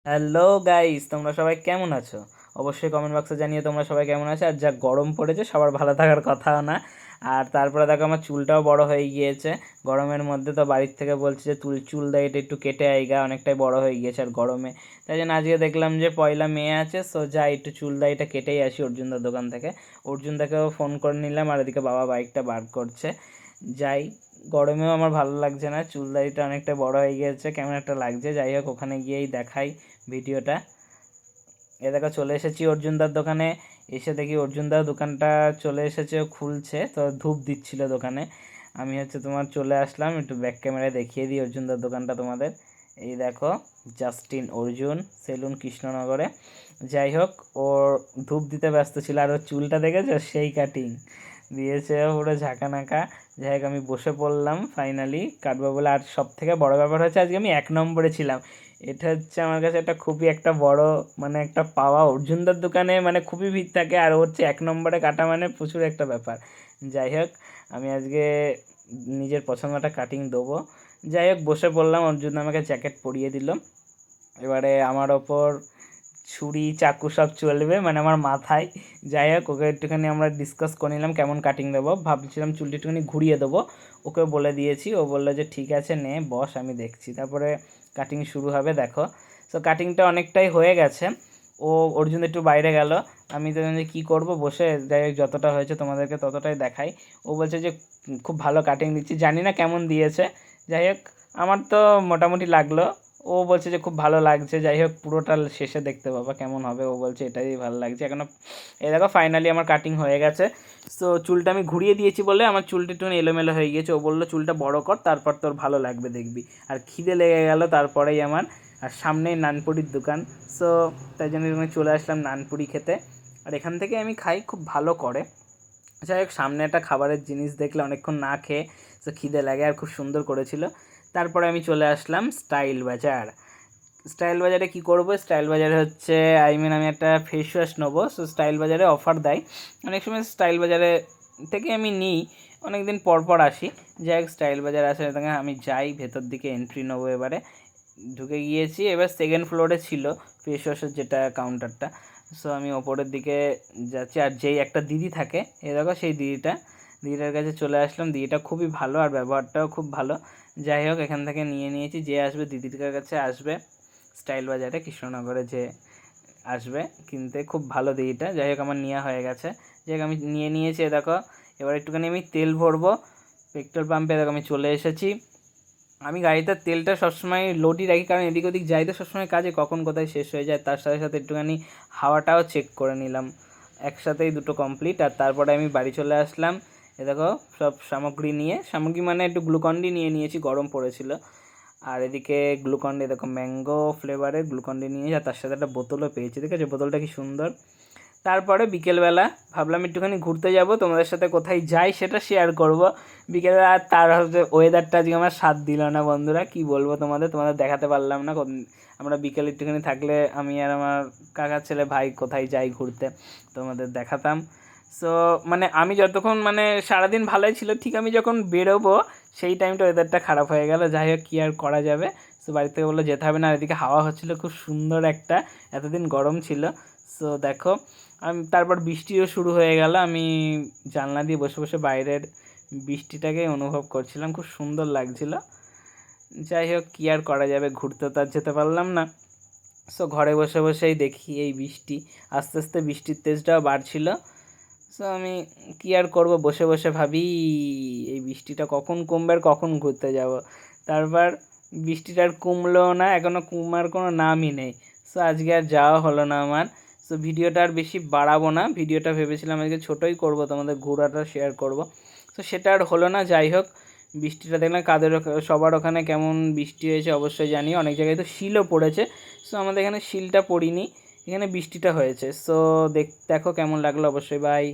Hello guys, তোমরা সবাই কেমন আছো? অবশ্যই কমেন্ট বক্সে জানিয়ে তোমরা সবাই কেমন আছো। আর যা গরম পড়েছে সবার ভালো থাকার কথাও না। আর তারপরে দেখো আমার চুলটাও বড় হয়ে গিয়েছে গরমের মধ্যে। তো বাড়ির থেকে বলছে যে চুল দাড়িটা একটু কেটে আইগা, অনেকটাই বড় হয়ে গিয়েছে আর গরমে। তাই জন্য আজকে দেখলাম যে পয়লা মে আছে, সো যাই একটু চুল দাড়িটা কেটেই আসি অর্জুনদার দোকান থেকে। অর্জুনদাকেও ফোন করে নিলাম, আর এদিকে বাবা বাইকটা বার করছে। যাই, গরমেও আমার ভালো লাগছে না, চুল দাড়িটা অনেকটা বড় হয়ে গিয়েছে, কেমন একটা লাগছে। যাই হোক, ওখানে গিয়েই দেখাই ভিডিওটা। এ দেখো চলে এসেছি অর্জুনদার দোকানে। এসে দেখি অর্জুনদার দোকানটা চলে এসেছে, খুলছে, তো ধূপ দিচ্ছিল দোকানে। আমি তোমার চলে আসলাম, একটু ব্যাক ক্যামেরায় দেখিয়ে দিই অর্জুনদার দোকানটা তোমাদের। এই দেখো, জাস্টিন অর্জুন সেলুন, কৃষ্ণনগরে। যাই হোক, ওর ধূপ দিতে ব্যস্ত ছিল, আর ওর চুলটা দেখেছো, সেই কাটিং দিয়েছে পুরো ঝাঁকানাকা। যাই হোক, আমি বসে পড়লাম ফাইনালি কাটবো বলে। আর সব থেকে বড় ব্যাপার হচ্ছে আজকে আমি 1 নম্বরে ছিলাম। এটা হচ্ছে আমার কাছে একটা খুবই একটা বড় একটা পাওয়া। অর্জুনদার দোকানে খুবই ভিড় থাকে, আর হচ্ছে 1 নম্বরে কাটা প্রচুর একটা ব্যাপার। যাই হোক, আমি আজকে নিজের পছন্দটা কাটিং দেবো। যাই হোক, বসে পড়লাম, অর্জুন আমাকে জ্যাকেট পরিয়ে দিল। এবারে আমার ওপর ছুরি চাকু সব চলবে, আমার মাথায়। যাই হোক, ওকে একটুখানি আমরা ডিসকাস করে নিলাম কেমন কাটিং দেবো। ভাবছিলাম চুলটি একটুখানি ঘুরিয়ে দেবো, ওকে বলে দিয়েছি। ও বললো যে ঠিক আছে, নে বস, আমি দেখছি। তারপরে কাটিং শুরু হবে, দেখো। সো কাটিংটা অনেকটাই হয়ে গেছে। ও অর্জুন একটু বাইরে গেল, আমি তো কী করবো বসে। যাই হোক, যতটা হয়েছে তোমাদেরকে ততটাই দেখাই। ও বলছে যে খুব ভালো কাটিং দিচ্ছি, জানি না কেমন দিয়েছে। যাই হোক, আমার তো মোটামুটি লাগলো। ও বলছে যে খুব ভালো লাগছে। যাই হোক, পুরোটা শেষে দেখতে পাবা কেমন হবে। ও বলছে এটাই ভালো লাগছে এখনও। এই দেখো ফাইনালি আমার কাটিং হয়ে গেছে। সো চুলটা আমি ঘুরিয়ে দিয়েছি বলে আমার চুলটা একটু এলোমেলো হয়ে গিয়েছে। ও বললো চুলটা বড় কর, তারপর তোর ভালো লাগবে দেখবি। আর খিদে লেগে গেল তারপরেই আমার। আর সামনেই নানপুরির দোকান, সো তাই জন্য আমি চলে আসলাম নানপুরি খেতে। আর এখান থেকে আমি খাই, খুব ভালো করে। যাই হোক, সামনে একটা খাবারের জিনিস দেখলে অনেকক্ষণ না খেয়ে তো খিদে লাগে, আর খুব সুন্দর করেছিল। তারপরে আমি চলে আসলাম স্টাইল বাজার। স্টাইল বাজারে কি করব? স্টাইল বাজারে হচ্ছে আমি একটা ফেস ওয়াশ নেবো। সো স্টাইল বাজারে অফার দেয় অনেক সময়। স্টাইল বাজারে থেকে আমি নিই, অনেক দিন পর পর আসি। যাই হোক, স্টাইল বাজার আসে, আমি যাই ভেতর দিকে এন্ট্রি নেবো। এবারে ঢুকে গিয়েছি। এবার সেকেন্ড ফ্লোরে ছিল ফেস ওয়াশের যেটা কাউন্টারটা। সো আমি ওপরের দিকে যাচ্ছি, আর যেই একটা দিদি থাকে, এ দেখো সেই দিদিটার কাছে চলে আসলাম। দিদিটা খুবই ভালো, আর ব্যবহারটাও খুব ভালো। যাই হোক, এখান থেকে নিয়ে নিয়েছি। যে আসবে দিদিটার কাছে আসবে স্টাইল বাজারে, কৃষ্ণনগরে যে আসবে কিনতে, খুব ভালো দিদিটা। যাই হোক, আমার নেওয়া হয়ে গেছে। যাই হোক, আমি নিয়ে নিয়েছি। দেখো, এবার একটুখানি আমি তেল ভরবো পেট্রোল পাম্পে। দেখো আমি চলে এসেছি। আমি গাড়িতে তেলটা সবসময় লোডই রাখি, কারণ এদিক ওদিক যাই তো সবসময় কাজে, কখন কোথায় শেষ হয়ে যায়। তার সাথে সাথে একটুখানি হাওয়াটাও চেক করে নিলাম, একসাথেই দুটো কমপ্লিট। আর তারপরে আমি বাড়ি চলে আসলাম। এ দেখো, সব সামগ্রী একটু গ্লুকন্ডি নিয়ে নিয়েছি, গরম পড়েছিল। আর এদিকে গ্লুকন্ডি দেখো, ম্যাঙ্গো ফ্লেভারের গ্লুকন্ডি নিয়েছি, আর তার সাথে একটা বোতলও পেয়েছি। ঠিক আছে, বোতলটা কি সুন্দর। তারপরে বিকেলবেলা ভাবলাম একটুখানি ঘুরতে যাব, তোমাদের সাথে কোথায় যাই সেটা শেয়ার করব বিকেলবেলা। আর তার হচ্ছে ওয়েদারটা আজকে আমার সাথ দিল না বন্ধুরা, কি বলবো তোমাদের দেখাতে পারলাম না। আমরা বিকেলে একটুখানি থাকলে আমি আর আমার কাকার ছেলে ভাই কোথায় যাই ঘুরতে, তোমাদের দেখাতাম। সো আমি যতক্ষণ সারাদিন ভালোই ছিল, ঠিক আমি যখন বেরোবো সেই টাইমটা ওয়েদারটা খারাপ হয়ে গেল। যাই হোক, কী আর করা যাবে। সো বাড়ি থেকে বললো যেতে হবে না। আর এদিকে হাওয়া হচ্ছিলো খুব সুন্দর একটা, এতদিন গরম ছিল। সো দেখো, তারপর বৃষ্টিও শুরু হয়ে গেল। আমি জানলা দিয়ে বসে বসে বাইরের বৃষ্টিটাকে অনুভব করছিলাম, খুব সুন্দর লাগছিল। যাই হোক, কী আর করা যাবে, ঘুরতে তো আর যেতে পারলাম না। সো ঘরে বসে বসেই দেখি এই বৃষ্টি, আস্তে আস্তে বৃষ্টির তেজটাও বাড়ছিল। সো আমি কী আর করব, বসে বসে ভাবি এই বৃষ্টিটা কখন কমবে আর কখন ঘুরতে যাব। তারপর বৃষ্টিটা আর কমলো না, এখনও কমার কোনো নামই নেই। সো আজকে আর যাওয়া হলো না আমার। সো ভিডিওটা আর বেশি বাড়াবো না, ভিডিওটা ভেবেছিলাম আজকে ছোটোই করব, তোমাদের ঘোরাটা শেয়ার করব। তো সেটা আর হলো না। যাই হোক, বৃষ্টিটা দেখলাম সবার ওখানে কেমন বৃষ্টি হয়েছে অবশ্যই জানি। অনেক জায়গায় তো শিলও পড়েছে। সো আমাদের এখানে শিলটা পড়িনি, এখানে বৃষ্টিটা হয়েছে। সো দেখো কেমন লাগলো অবশ্যই। বাই।